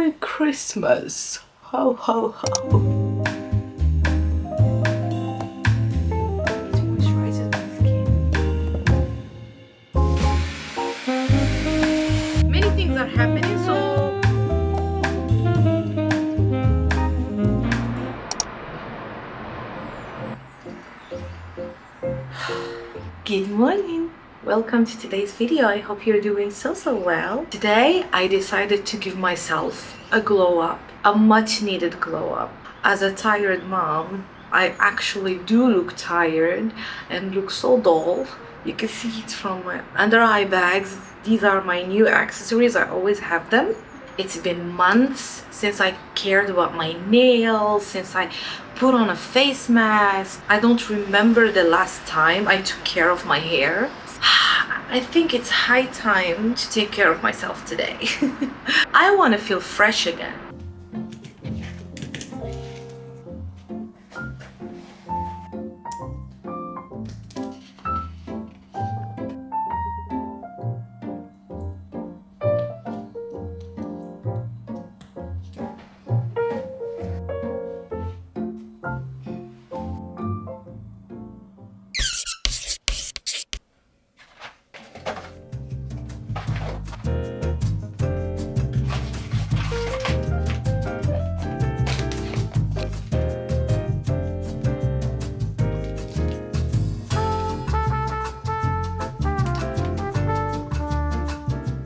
Merry Christmas! Ho ho ho! It moisturizes my skin. Many things are happening, so good morning! Welcome to today's video. I hope you're doing so well. Today I decided to give myself a glow up, a much needed glow up. As a tired mom, I actually do look tired and look so dull. You can see it from my under eye bags. These are my new accessories. I always have them. It's been months since I cared about my nails, since I put on a face mask. I don't remember the last time I took care of my hair. I think it's high time to take care of myself today. I want to feel fresh again.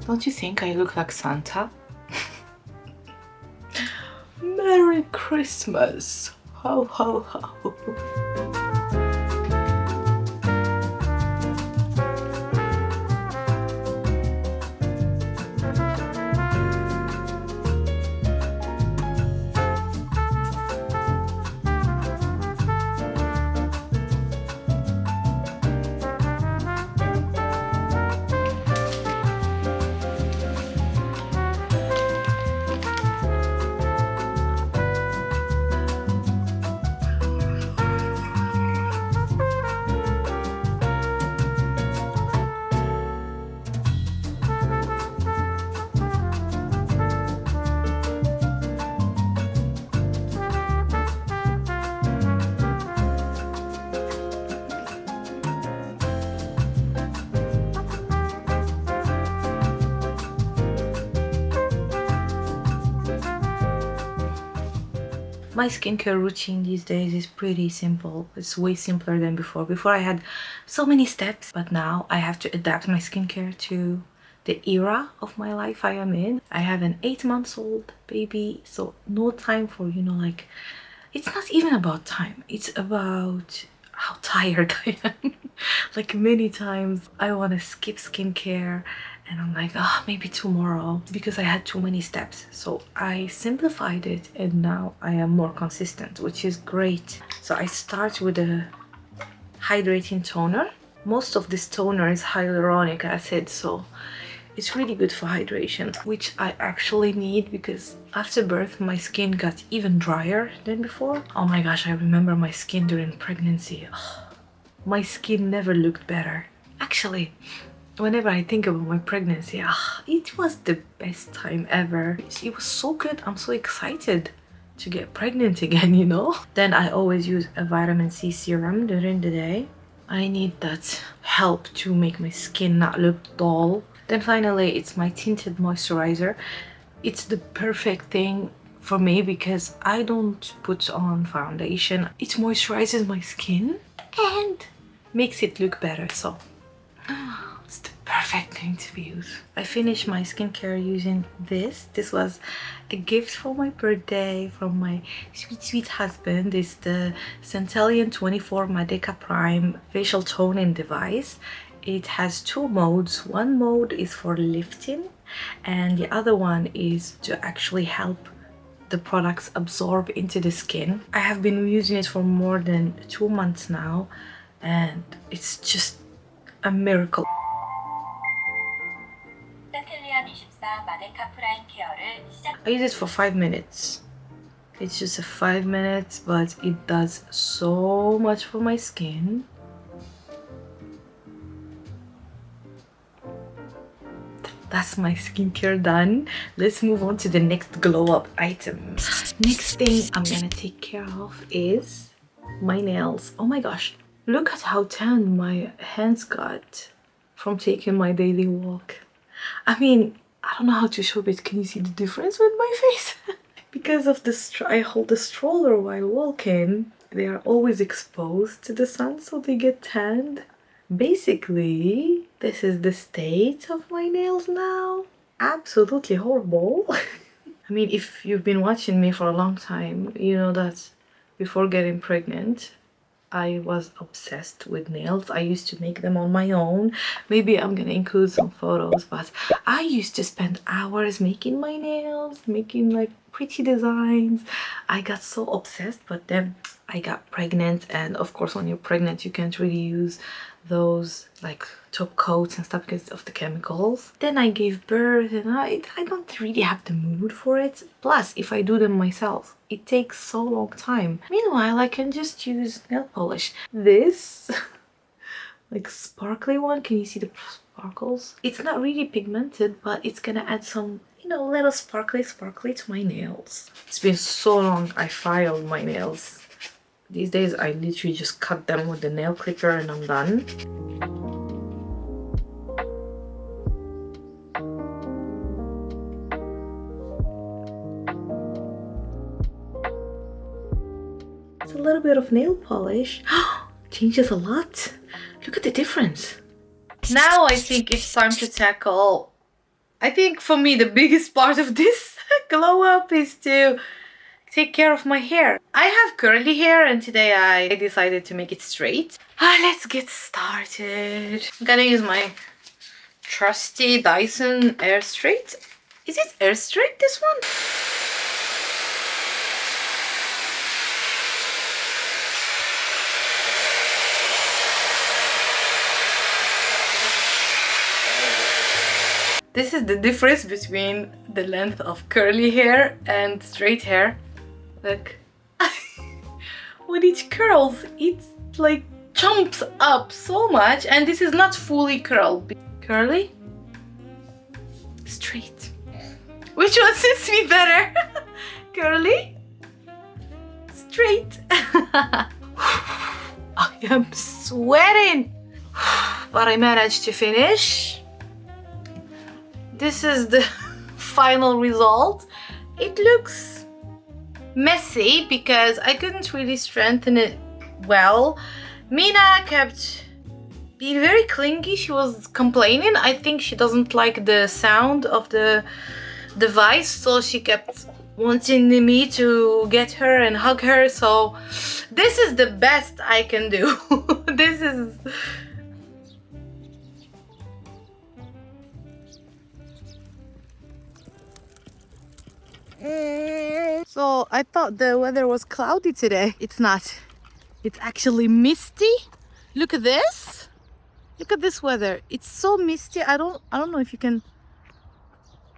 Don't you think I look like Santa? Merry Christmas! Ho ho ho! My skincare routine these days is pretty simple. It's way simpler than before. Before I had so many steps, but now I have to adapt my skincare to the era of my life I am in. I have an 8-month-old baby, so no time for, like, it's not even about time. It's about how tired I am. Like, many times I want to skip skincare and I'm like, maybe tomorrow, because I had too many steps. So I simplified it and now I am more consistent, which is great. So I start with a hydrating toner. Most of this toner is hyaluronic acid, so it's really good for hydration, which I actually need because after birth my skin got even drier than before. Oh my gosh, I remember my skin during pregnancy. My skin never looked better. Actually, whenever I think about my pregnancy, it was the best time ever. It was so good. I'm so excited to get pregnant again, Then I always use a vitamin C serum during the day. I need that help to make my skin not look dull. Then finally, it's my tinted moisturizer. It's the perfect thing for me because I don't put on foundation. It moisturizes my skin and makes it look better, so it's the perfect thing to use. I finished my skincare using this. This was a gift for my birthday from my sweet husband. It's the Centellian 24 Medica Prime facial toning device. It has 2 modes. One mode is for lifting and the other one is to actually help the products absorb into the skin. I have been using it for more than 2 months now and it's just a miracle. I use it for 5 minutes. It's just a 5 minutes, but it does so much for my skin. that's my skincare done. Let's move on to the next glow up item. Next thing I'm gonna take care of is my nails. Oh my gosh, look at how tan my hands got from taking my daily walk. I mean, I don't know how to show it. Can you see the difference with my face? Because of the I hold the stroller while walking, they are always exposed to the sun, so they get tanned. Basically, this is the state of my nails now. Absolutely horrible. I mean, if you've been watching me for a long time, you know that before getting pregnant, I was obsessed with nails. I used to make them on my own. Maybe I'm gonna include some photos, but I used to spend hours making my nails, making like pretty designs. I got so obsessed, but then I got pregnant, and of course when you're pregnant you can't really use those like top coats and stuff because of the chemicals. Then I gave birth and I don't really have the mood for it. Plus, if I do them myself, it takes so long time. Meanwhile, I can just use nail polish. This like sparkly one, can you see the sparkles? It's not really pigmented, but it's gonna add some, you know, little sparkly to my nails. It's been so long I filed my nails. These days I literally just cut them with the nail clipper and I'm done. It's a little bit of nail polish. Changes a lot. Look at the difference. Now I think it's time to tackle, I think for me the biggest part of this glow up is to take care of my hair. I have curly hair and today I decided to make it straight. Let's get started. I'm gonna use my trusty Dyson Air Straight. Is it Air Straight, this one? This is the difference between the length of curly hair and straight hair. Look. With each curls, it like jumps up so much, and this is not fully curled. Curly, straight. Which one suits me better? Curly, straight. I am sweating, but I managed to finish. This is the final result. It looks messy because I couldn't really strengthen it well. Mina kept being very clingy. She was complaining. I think she doesn't like the sound of the device, so she kept wanting me to get her and hug her. So this is the best I can do. This is... So I thought the weather was cloudy today. It's not. It's actually misty. Look at this. Look at this weather. It's so misty. I don't know if you can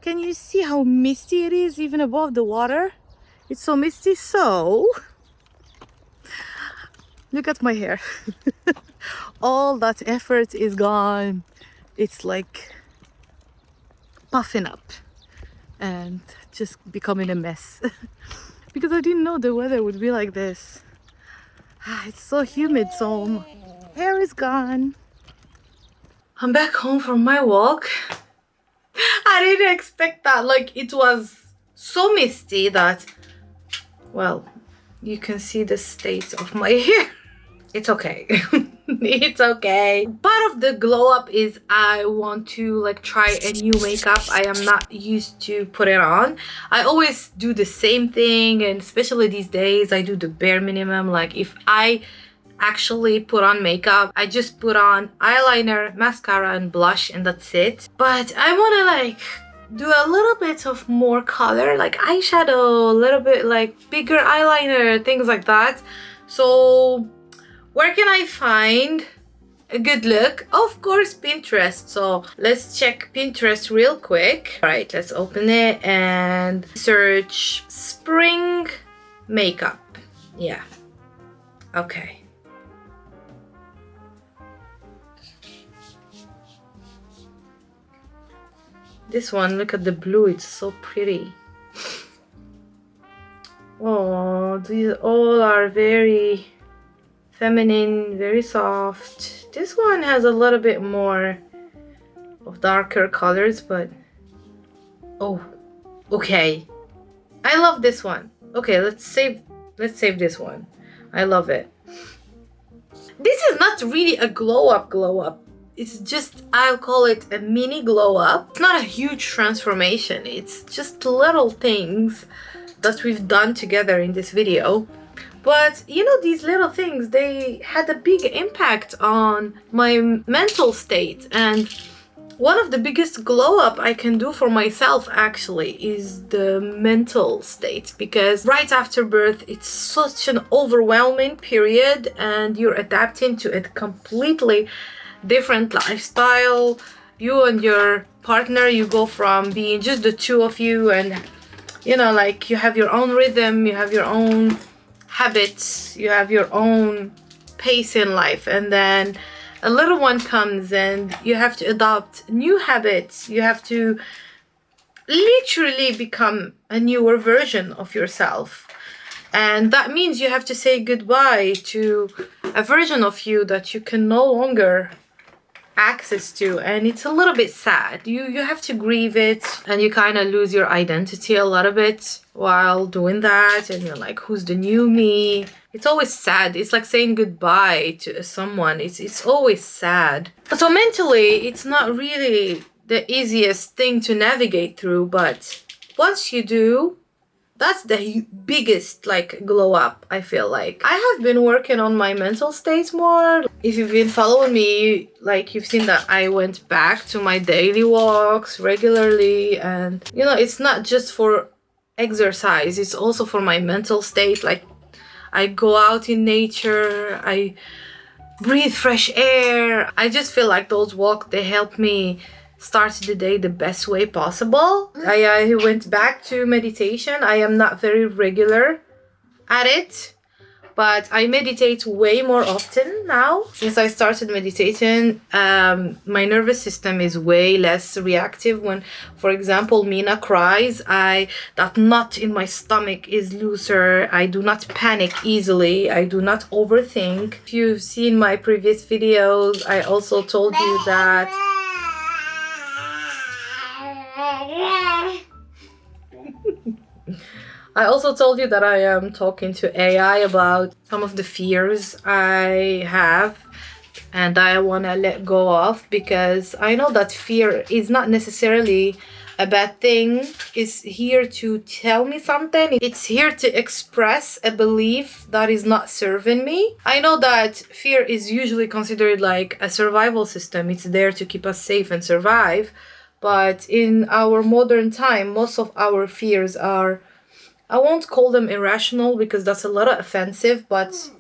you see how misty it is even above the water? It's so misty. So look at my hair. All that effort is gone. It's like puffing up and just becoming a mess. Because I didn't know the weather would be like this. It's so humid, so my hair is gone. I'm back home from my walk. I didn't expect that. Like, it was so misty that, well, you can see the state of my hair. It's okay. It's okay. Part of the glow up is I want to like try a new makeup I am not used to put it on. I always do the same thing, and especially these days I do the bare minimum. Like if I actually put on makeup, I just put on eyeliner, mascara and blush, and that's it. But I want to like do a little bit of more color, like eyeshadow, a little bit like bigger eyeliner, things like that. So where can I find a good look? Of course, Pinterest. So let's check Pinterest real quick. All right, let's open it and search spring makeup. Yeah. Okay. This one, look at the blue, it's so pretty. Oh, these all are very feminine, very soft. This one has a little bit more of darker colors, but oh, okay. I love this one. Okay, let's save this one. I love it. This is not really a glow up. It's just, I'll call it a mini glow up. It's not a huge transformation. It's just little things that we've done together in this video. But you know, these little things, they had a big impact on my mental state. And one of the biggest glow up I can do for myself actually is the mental state, because right after birth it's such an overwhelming period and you're adapting to a completely different lifestyle. You and your partner, you go from being just the two of you, and you know, like, you have your own rhythm, you have your own habits, you have your own pace in life, and then a little one comes and you have to adopt new habits. You have to literally become a newer version of yourself, and that means you have to say goodbye to a version of you that you can no longer access to, and it's a little bit sad. You have to grieve it, and you kind of lose your identity a little bit while doing that, and you're like, who's the new me? It's always sad. It's like saying goodbye to someone. It's always sad. So mentally, it's not really the easiest thing to navigate through, but once you do, that's the biggest like glow up, I feel like. I have been working on my mental state more. If you've been following me, like, you've seen that I went back to my daily walks regularly, and you know, it's not just for exercise, it's also for my mental state. Like, I go out in nature, I breathe fresh air. I just feel like those walks, they help me start the day the best way possible. I went back to meditation. I am not very regular at it, but I meditate way more often now. Since I started meditation, my nervous system is way less reactive. When, for example, Mina cries, that knot in my stomach is looser. I do not panic easily. I do not overthink. If you've seen my previous videos, I also told you that I am talking to AI about some of the fears I have and I want to let go of, because I know that fear is not necessarily a bad thing. It's here to tell me something. It's here to express a belief that is not serving me. I know that fear is usually considered like a survival system. It's there to keep us safe and survive. But in our modern time, most of our fears are, I won't call them irrational because that's a little offensive, but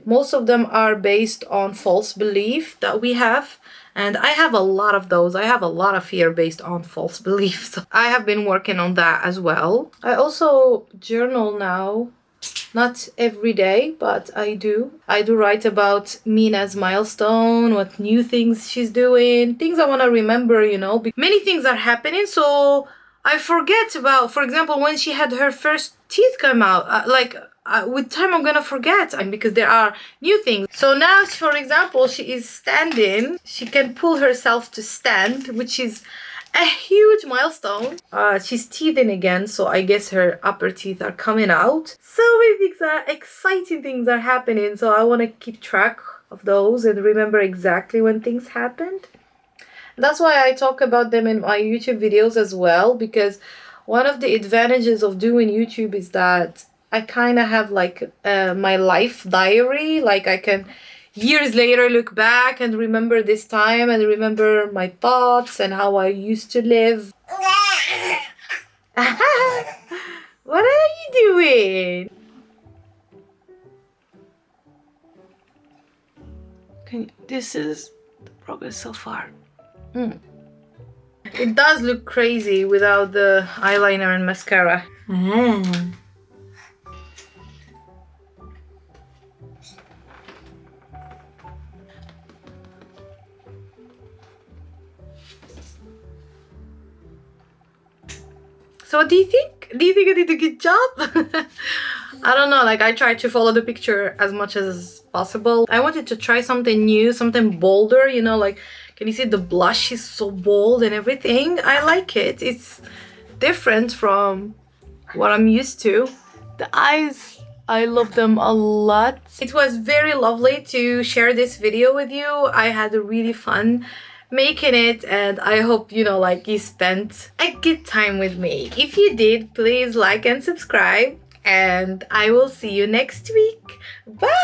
most of them are based on false belief that we have. And I have a lot of those. I have a lot of fear based on false beliefs. I have been working on that as well. I also journal now. Not every day, but I do. I do write about Mina's milestone, what new things she's doing, things I want to remember, you know. Many things are happening, so I forget about, for example, when she had her first teeth come out. With time I'm gonna forget, because there are new things. So now, for example, she is standing. She can pull herself to stand, which is a huge milestone. She's teething again, so I guess her upper teeth are coming out. So many things exciting things are happening, so I want to keep track of those and remember exactly when things happened. That's why I talk about them in my YouTube videos as well, because one of the advantages of doing YouTube is that I kind of have like my life diary. Like, I can years later look back and remember this time and remember my thoughts and how I used to live. What are you doing? This is the progress so far. It does look crazy without the eyeliner and mascara. So what do you think? Do you think I did a good job? I don't know, like I tried to follow the picture as much as possible. I wanted to try something new, something bolder, you know, like can you see the blush is so bold and everything? I like it. It's different from what I'm used to. The eyes, I love them a lot. It was very lovely to share this video with you. I had a really fun making it, and I hope, you know, like you spent a good time with me. If you did, please like and subscribe, and I will see you next week. Bye!